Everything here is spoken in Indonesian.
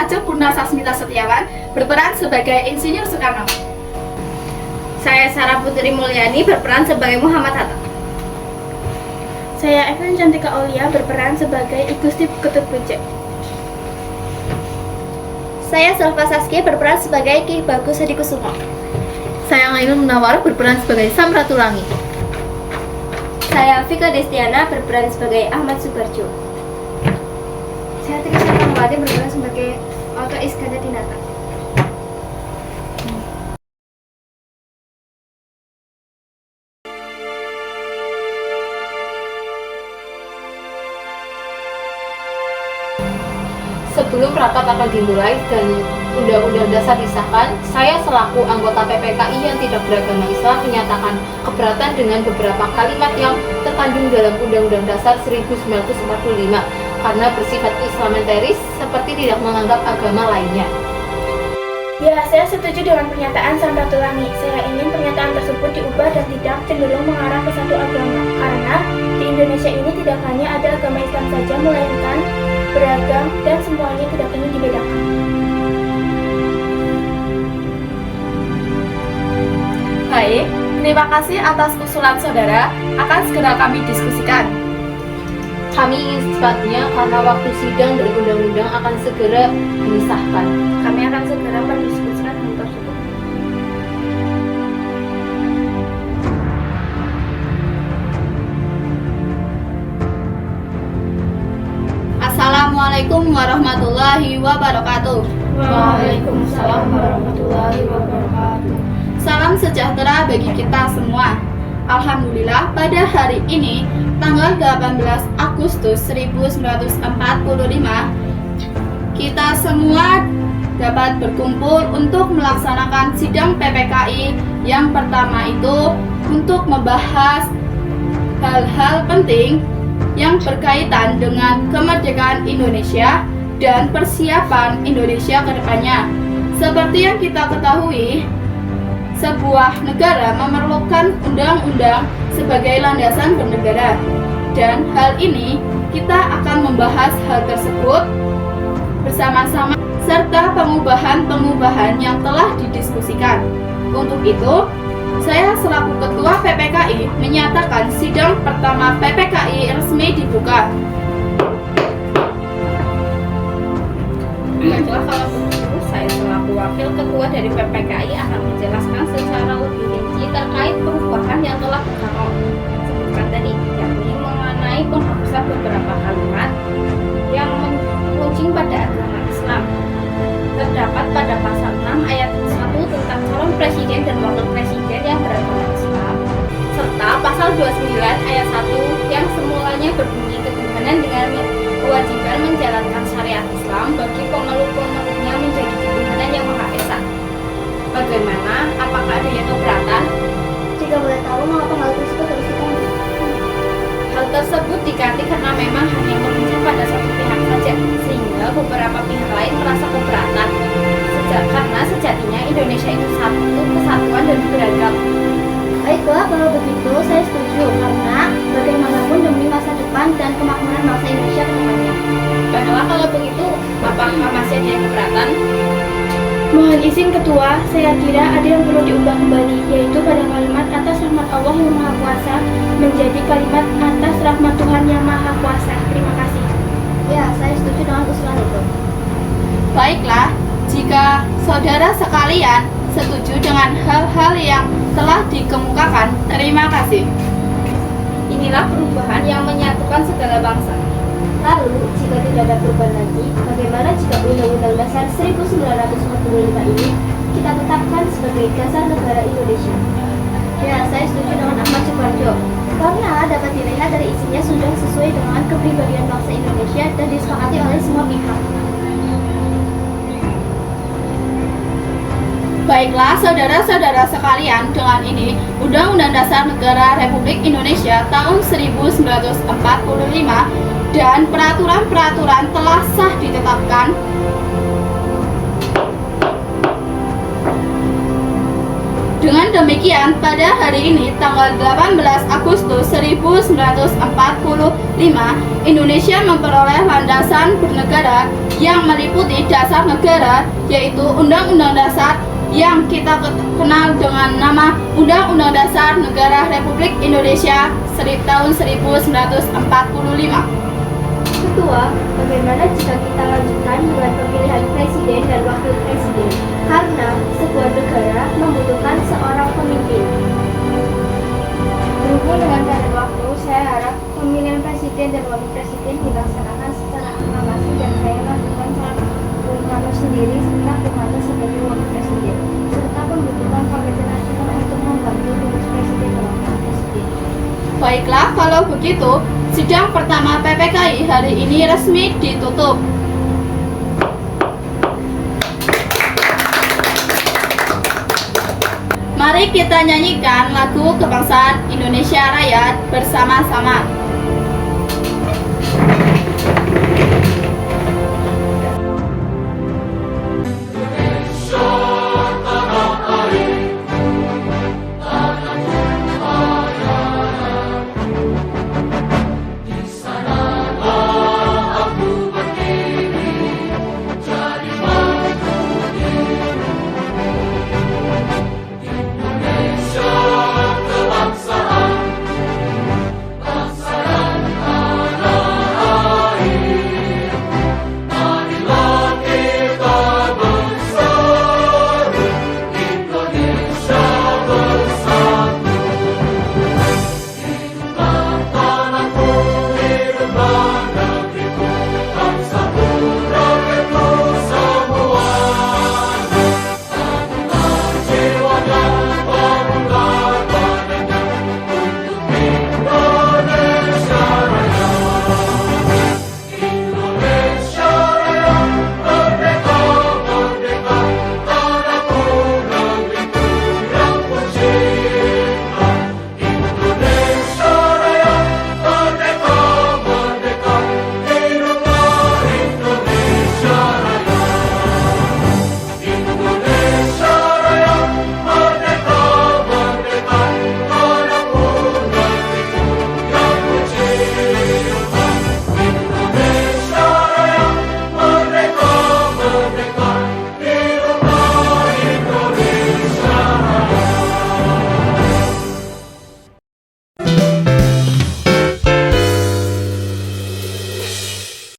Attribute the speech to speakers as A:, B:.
A: Ajeng Purna Sasmita Setiawan berperan sebagai Insinyur Soekarno.
B: Saya Sarah Putri Mulyani berperan sebagai Muhammad Hatta.
C: Saya Evan Cantika Aulia berperan sebagai I Gusti Ketut Beja.
B: Saya Selva Saskia berperan sebagai Ki Bagus Hadikusumo.
D: Saya Ainul Munawar berperan sebagai Samratulangi.
B: Saya Vika Destiana berperan sebagai Ahmad Subarjo. Saya Tika Sarkamawati berperan sebagai Oto Iskandar Dinata.
D: Sebelum rapat akan dimulai dan Undang-Undang Dasar disahkan, saya selaku anggota PPKI yang tidak beragama Islam menyatakan keberatan dengan beberapa kalimat yang terkandung dalam Undang-Undang Dasar 1945 karena bersifat Islamentaris seperti tidak menganggap agama lainnya.
C: Ya, saya setuju dengan pernyataan Samratulangi. Saya ingin pernyataan tersebut diubah dan tidak cenderung mengarah ke satu agama. Karena di Indonesia ini tidak hanya ada agama Islam saja, melainkan beragam dan semuanya tidak ingin dibedakan.
A: Baik, terima kasih atas usulan saudara, akan segera kami diskusikan.
D: Kami ingin secepatnya karena waktu sidang dari undang-undang akan segera disahkan.
B: Kami akan segera mendiskusikan hal tersebut.
A: Assalamualaikum warahmatullahi wabarakatuh.
C: Waalaikumsalam warahmatullahi wabarakatuh.
A: Salam sejahtera bagi kita semua. Alhamdulillah pada hari ini tanggal 18 Agustus 1945 kita semua dapat berkumpul untuk melaksanakan sidang PPKI yang pertama itu untuk membahas hal-hal penting yang berkaitan dengan kemerdekaan Indonesia dan persiapan Indonesia ke depannya. Seperti yang kita ketahui, sebuah negara memerlukan undang-undang sebagai landasan bernegara. Dan hal ini kita akan membahas hal tersebut bersama-sama serta pengubahan-pengubahan yang telah didiskusikan. Untuk itu, saya selaku Ketua PPKI menyatakan sidang pertama PPKI resmi dibuka.
B: Baiklah, kalau begitu saya selaku Wakil Ketua dari PPKI akan menjelaskan secara lebih rinci terkait perubahan yang telah kami sebutkan tadi, yakni mengenai penghapusan beberapa kalimat yang mengunci pada agama Islam. Terdapat pada pasal 6 ayat 1 tentang calon presiden dan wakil presiden yang beragama Islam, serta pasal 29 ayat 1 yang semulanya berbunyi ketuhanan dengan kewajiban menjalankan syariat Islam bagi pemeluk-pemeluknya menjadi ketuhanan yang Maha Esa. Bagaimana? Apakah ada yang keberatan?
C: Jika boleh tahu, mengapa hal tersebut harus diganti?
B: Hal tersebut diganti karena memang hanya menunjuk pada satu pihak saja, sehingga beberapa pihak lain merasa keberatan. Karena sejatinya Indonesia itu satu kesatuan dan beragam.
C: Baiklah, kalau begitu saya setuju karena bagaimanapun demi masa depan dan kemakmuran bangsa Indonesia ke depannya.
B: Baiklah, kalau begitu, apakah masih ada yang keberatan?
C: Mohon izin Ketua, saya kira ada yang perlu diubah kembali, yaitu pada kalimat atas rahmat Allah yang Maha Kuasa menjadi kalimat atas rahmat Tuhan yang Maha Kuasa. Terima kasih.
B: Ya, saya setuju dengan usulan itu.
A: Baiklah, jika saudara sekalian setuju dengan hal-hal yang telah dikemukakan, terima kasih.
B: Inilah perubahan yang menyatukan segala bangsa.
C: Lalu, jika tidak ada perubahan lagi, bagaimana jika Undang-Undang Dasar 1945 ini kita tetapkan sebagai dasar negara Indonesia?
B: Ya, saya setuju dengan Ahmad Subarjo.
C: Karena dapat dilihat dari isinya sudah sesuai dengan kepribadian bangsa Indonesia dan disepakati oleh semua pihak.
A: Baiklah saudara-saudara sekalian, dengan ini Undang-Undang Dasar Negara Republik Indonesia tahun 1945 dan peraturan-peraturan telah sah ditetapkan. Dengan demikian, pada hari ini, tanggal 18 Agustus 1945, Indonesia memperoleh landasan bernegara yang meliputi dasar negara, yaitu Undang-Undang Dasar yang kita kenal dengan nama Undang-Undang Dasar Negara Republik Indonesia tahun 1945.
C: Ketua, bagaimana jika kita lanjutkan dengan pemilihan presiden dan wakil presiden? Karena sebuah negara membutuhkan seorang pemimpin.
B: Berhubung dengan keadaan waktu, saya harap pemilihan presiden dan wakil presiden dilaksanakan secara aklamasi dan saya lakukan Bung Karno sendiri serta Bung Hatta sebagai wakil presiden, serta membutuhkan Komite Nasional untuk membantu tugas presiden dan wakil presiden.
A: Baiklah, kalau begitu, sidang pertama PPKI hari ini resmi ditutup. Mari kita nyanyikan lagu kebangsaan Indonesia Raya bersama-sama.